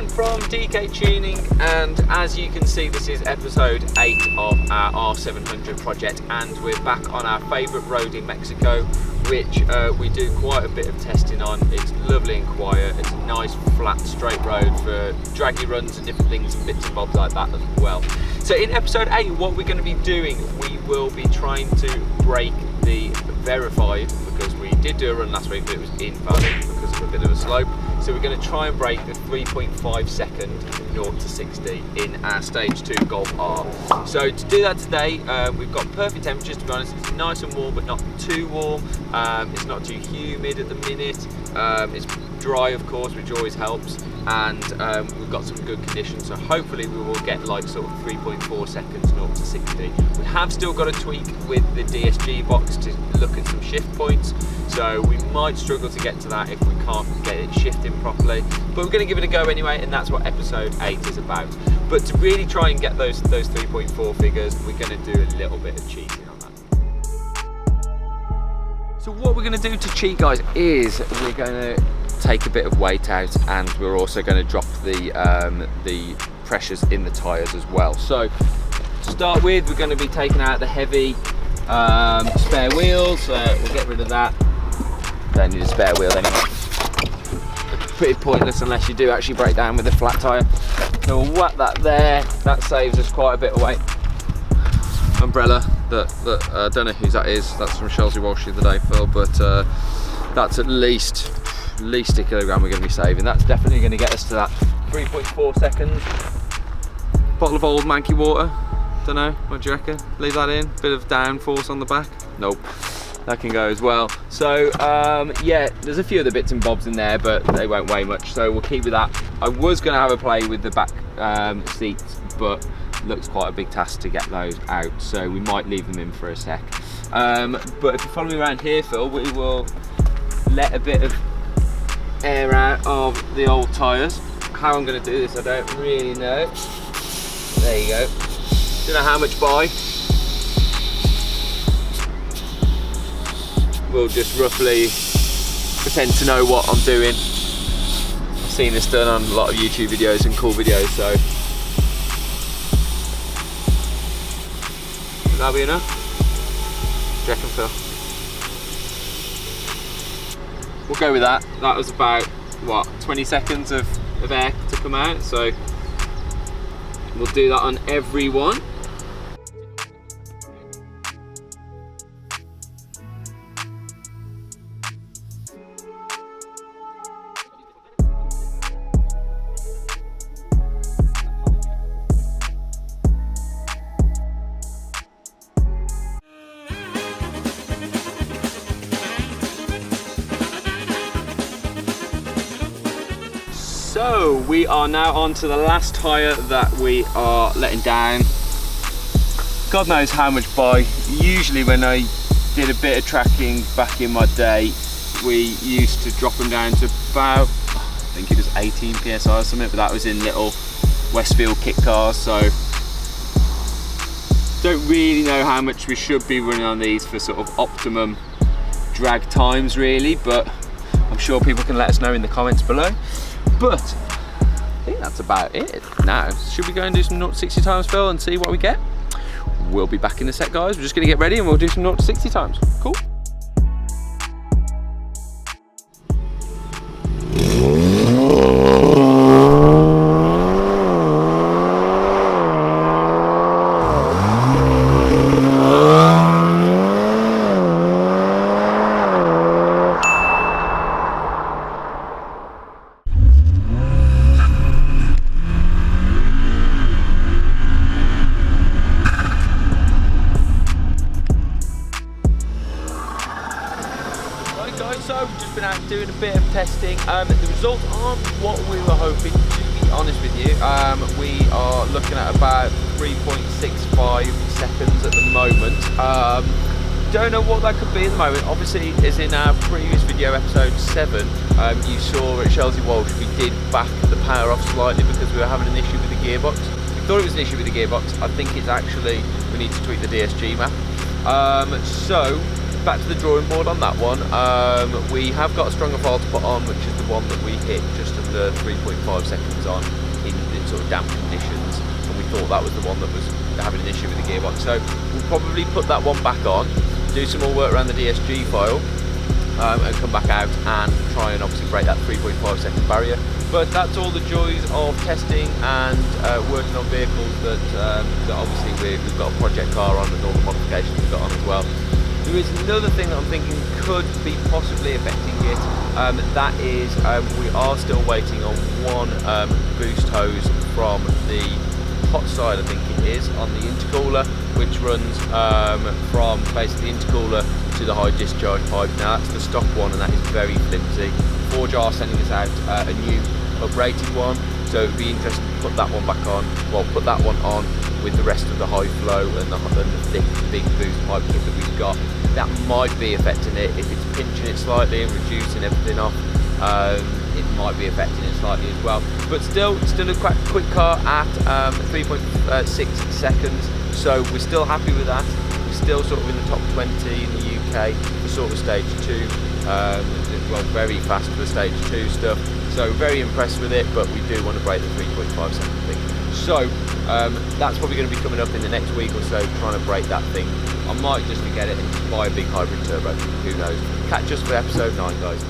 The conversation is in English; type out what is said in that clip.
Dan from DK Tuning, and as you can see, this is episode 8 of our R700 project, and we're back on our favourite road in Mexico, which we do quite a bit of testing on. It's lovely and quiet. It's a nice flat straight road for draggy runs and different things and bits and bobs like that as well. So in episode 8, what we're going to be doing, we will be trying to break the verified, because we did do a run last week but it was invalid because of a bit of a slope. So we're going to try and break the 3.5 second 0 to 60 in our stage 2 Golf R. So to do that today, we've got perfect temperatures, to be honest. It's nice and warm but not too warm. It's not too humid at the minute. It's dry, of course, which always helps, and we've got some good conditions, so hopefully we will get like sort of 3.4 seconds 0 to 60. We have still got a tweak with the DSG box to look at some shift points, so we might struggle to get to that if we can't get it shifting properly, but we're going to give it a go anyway, and that's what episode 8 is about. But to really try and get those 3.4 figures, we're going to do a little bit of cheating on that. So what we're going to do to cheat, guys, is we're going to take a bit of weight out, and we're also going to drop the pressures in the tyres as well. So to start with, we're going to be taking out the heavy spare wheels. We'll get rid of that. Don't need a spare wheel anymore. Pretty pointless unless you do actually break down with a flat tyre. So we'll whack that there. That saves us quite a bit of weight. Umbrella that I don't know whose that is. That's from Chelsea Walsh the other day, Phil, but that's at least a kilogram we're going to be saving. That's definitely going to get us to that 3.4 seconds. Bottle of old Manky water. Don't know, what do you reckon? Leave that in. Bit of downforce on the back. Nope, that can go as well. So yeah, there's a few of the bits and bobs in there, but they won't weigh much, so we'll keep with that. I was going to have a play with the back seats, but looks quite a big task to get those out, so we might leave them in for a sec. But if you follow me around here, Phil, we will let a bit of air out of the old tyres. How I'm going to do this, I don't really know. There you go. Don't know how much by. We'll just roughly pretend to know what I'm doing. I've seen this done on a lot of YouTube videos and cool videos, so will that be enough? What do you reckon, Phil? We'll go with that. That was about, what, 20 seconds of air to come out, so we'll do that on every one. So we are now on to the last tyre that we are letting down. God knows how much by. Usually when I did a bit of tracking back in my day, we used to drop them down to about, I think it was 18 PSI or something, but that was in little Westfield kit cars, so don't really know how much we should be running on these for sort of optimum drag times really, but I'm sure people can let us know in the comments below. But I think that's about it now. Should we go and do some 0 to 60 times, Phil, and see what we get? We'll be back in a sec, guys. We're just going to get ready and we'll do some 0 to 60 times. Cool. So we've just been out doing a bit of testing. The results aren't what we were hoping, to be honest with you. We are looking at about 3.65 seconds at the moment. Don't know what that could be at the moment. Obviously, as in our previous video, episode 7, you saw at Chelsea Walsh, we did back the power off slightly because we were having an issue with the gearbox. We thought it was an issue with the gearbox. I think it's actually, we need to tweak the DSG map. So back to the drawing board on that one. We have got a stronger file to put on, which is the one that we hit just under 3.5 seconds on in sort of damp conditions, and we thought that was the one that was having an issue with the gearbox. So we'll probably put that one back on, do some more work around the DSG file, and come back out and try and obviously break that 3.5 second barrier. But that's all the joys of testing and working on vehicles that obviously we've got a project car on and all the modifications we've got on as well. There is another thing that I'm thinking could be possibly affecting it. That is, we are still waiting on one boost hose from the hot side, I think it is, on the intercooler, which runs from basically the intercooler to the high discharge pipe. Now that's the stock one, and that is very flimsy. Forge are sending us out a new uprated one, so it'd be interesting to put that one back on. Well, put that one on with the rest of the high flow and the thick big boost pipe kit that we've got. That might be affecting it. If it's pinching it slightly and reducing everything off, it might be affecting it slightly as well. But still a quite quick car at 3.6 seconds, so we're still happy with that. We're still sort of in the top 20 in the UK for sort of stage 2. Well, very fast for the stage 2 stuff, so very impressed with it, but we do want to break the 3.5 second thing. So that's probably going to be coming up in the next week or so, trying to break that thing. I might just get it and buy a big hybrid turbo, who knows. Catch us for episode 9, guys.